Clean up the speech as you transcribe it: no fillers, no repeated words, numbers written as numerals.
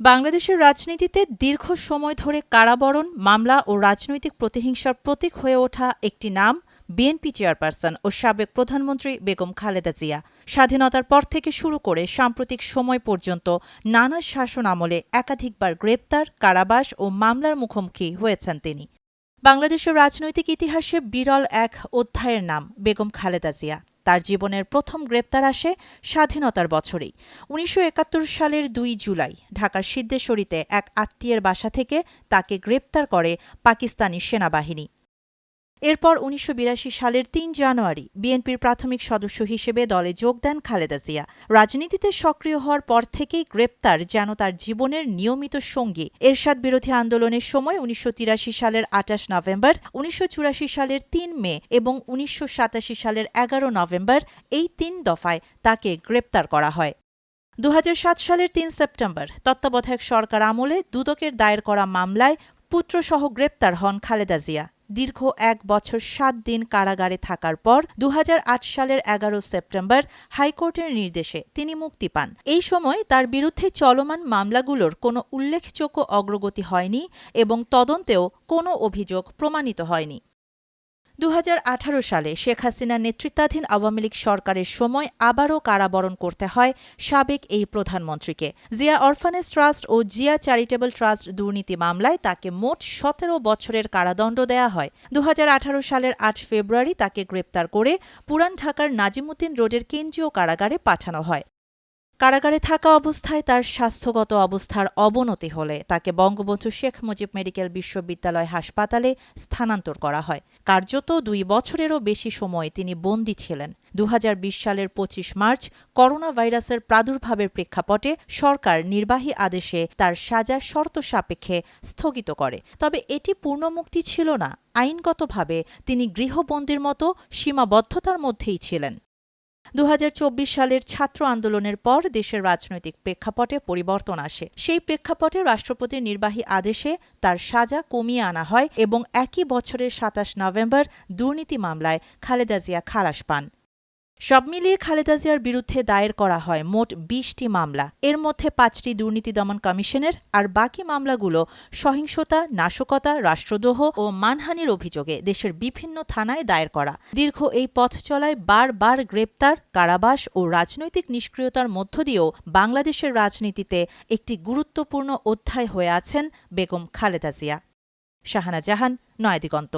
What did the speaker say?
বাংলাদেশের রাজনীতিতে দীর্ঘ সময় ধরে কারাবরণ, মামলা ও রাজনৈতিক প্রতিহিংসার প্রতীক হয়ে ওঠা একটি নাম বিএনপি চেয়ারপারসন ও সাবেক প্রধানমন্ত্রী বেগম খালেদা জিয়া। স্বাধীনতার পর থেকে শুরু করে সাম্প্রতিক সময় পর্যন্ত নানা শাসন আমলে একাধিকবার গ্রেপ্তার, কারাবাস ও মামলার মুখোমুখি হয়েছেন তিনি। বাংলাদেশের রাজনৈতিক ইতিহাসে বিরল এক অধ্যায়ের নাম বেগম খালেদা জিয়া। তার জীবনের প্রথম গ্রেপ্তার আসে স্বাধীনতার বছরেই ১৯৭১ সালের ২ জুলাই ঢাকার সিদ্ধেশ্বরীতে এক আত্মীয়ের বাসা থেকে তাকে গ্রেপ্তার করে পাকিস্তানি সেনাবাহিনী। এরপর ১৯৮২ সালের ৩ জানুয়ারি বিএনপির প্রাথমিক সদস্য হিসেবে দলে যোগ দেন খালেদা জিয়া। রাজনীতিতে সক্রিয় হওয়ার পর থেকেই গ্রেপ্তার যেন তার জীবনের নিয়মিত সঙ্গী। এরশাদ বিরোধী আন্দোলনের সময় ১৯৮৩ সালের ২৮ নভেম্বর, ১৯৮৪ সালের ৩ মে এবং ১৯৮৭ সালের ১১ নভেম্বর এই ৩ দফায় তাকে গ্রেপ্তার করা হয়। ২০০৭ সালের ৩ সেপ্টেম্বর তত্ত্বাবধায়ক সরকার আমলে দুদকের দায়ের করা মামলায় পুত্রসহ গ্রেপ্তার হন খালেদা জিয়া। দীর্ঘ ১ বছর ৭ দিন কারাগারে থাকার পর ২০০৮ সালের ১১ সেপ্টেম্বর হাইকোর্টের নির্দেশে তিনি মুক্তি পান। এই সময় তার বিরুদ্ধে চলমান মামলাগুলোর কোনো উল্লেখযোগ্য অগ্রগতি হয়নি এবং তদন্তেও কোনো অভিযোগ প্রমাণিত হয়নি। ২০১৮ সালে শেখ হাসিনার নেতৃত্বাধীন আওয়ামী লীগ সরকারের সময় আবারও কারাবরণ করতে হয় সাবেক এই প্রধানমন্ত্রীকে। জিয়া অরফানেজ ট্রাস্ট ও জিয়া চ্যারিটেবল ট্রাস্ট দুর্নীতি মামলায় তাকে মোট ১৭ বছরের কারাদণ্ড দেয়া হয়। ২০১৮ সালের ৮ ফেব্রুয়ারি তাকে গ্রেপ্তার করে পুরান ঢাকার নাজিমুদ্দিন রোডের কেন্দ্রীয় কারাগারে পাঠানো হয়। কারাগারে থাকা অবস্থায় তার স্বাস্থ্যগত অবস্থার অবনতি হলে তাকে বঙ্গবন্ধু শেখ মুজিব মেডিকেল বিশ্ববিদ্যালয় হাসপাতালে স্থানান্তর করা হয়। কার্যত ২ বছরেরও বেশি সময় তিনি বন্দী ছিলেন। ২০২০ সালের ২৫ মার্চ করোনা ভাইরাসের প্রাদুর্ভাবের প্রেক্ষাপটে সরকার নির্বাহী আদেশে তার সাজা শর্ত সাপেক্ষে স্থগিত করে। তবে এটি পূর্ণমুক্তি ছিল না। আইনগতভাবে তিনি গৃহবন্দির মতো সীমাবদ্ধতার মধ্যেই ছিলেন। ২০২৪ সালের ছাত্র আন্দোলনের পর দেশের রাজনৈতিক প্রেক্ষাপটে পরিবর্তন আসে। সেই প্রেক্ষাপটে রাষ্ট্রপতির নির্বাহী আদেশে তার সাজা কমিয়ে আনা হয় এবং একই বছরের ২৭ নভেম্বর দুর্নীতি মামলায় খালেদা জিয়া খালাস পান। সব মিলিয়ে খালেদা জিয়ার বিরুদ্ধে দায়ের করা হয় মোট ২০টি মামলা। এর মধ্যে ৫টি দুর্নীতি দমন কমিশনের আর বাকি মামলাগুলো সহিংসতা, নাশকতা, রাষ্ট্রদ্রোহ ও মানহানির অভিযোগে দেশের বিভিন্ন থানায় দায়ের করা। দীর্ঘ এই পথ চলায় বারবার গ্রেপ্তার, কারাবাস ও রাজনৈতিক নিষ্ক্রিয়তার মধ্য দিয়েও বাংলাদেশের রাজনীতিতে একটি গুরুত্বপূর্ণ অধ্যায় হয়ে আছেন বেগম খালেদা জিয়া। শাহানা জাহান, নয়াদিগন্ত।